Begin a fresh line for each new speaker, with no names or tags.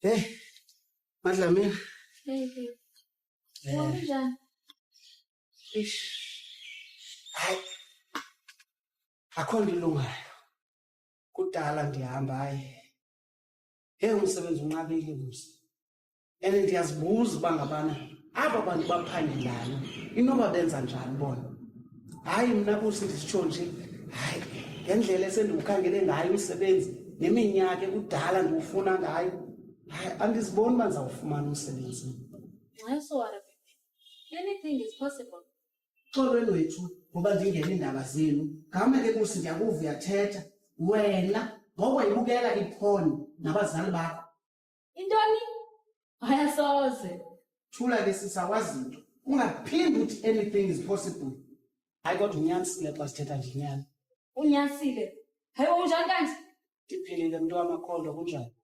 Hey, Madlamini.
Hey. Unjani?
Hayi. Akho nto ilungayo. Kudala ndihamba hayi. Umsebenzi unqabile mse. Ndiyazibuza uba ngabana aba bantu baphangelayo inoba benza njani bona. Hayi mna kusi ndisitsho nje. Hayi, ngendlela esendiwukhangele ngayo umsebenzi neminyaka ekudala ndiwufuna ngayo. Hayi, andiziboni uba ndizawufumana umsebenzi.
So what, baby? Anything is possible.
Xolweni wethu ngoba ndingena iindaba zenu. Ngame ke kusi ndiyakuva uyathetha. Wena ngokwayibukela iphone nabazali bakho.
Intoni? Ayasoze.
Thula ke sisakwazi into. Ungaphindi uthi anything is possible. Hayi kodwa unyanisile xa sithetha nje inyani.
Unyasile. Hayi unjani kanje?
Ndiphilile mntu wamakhondo kunjani?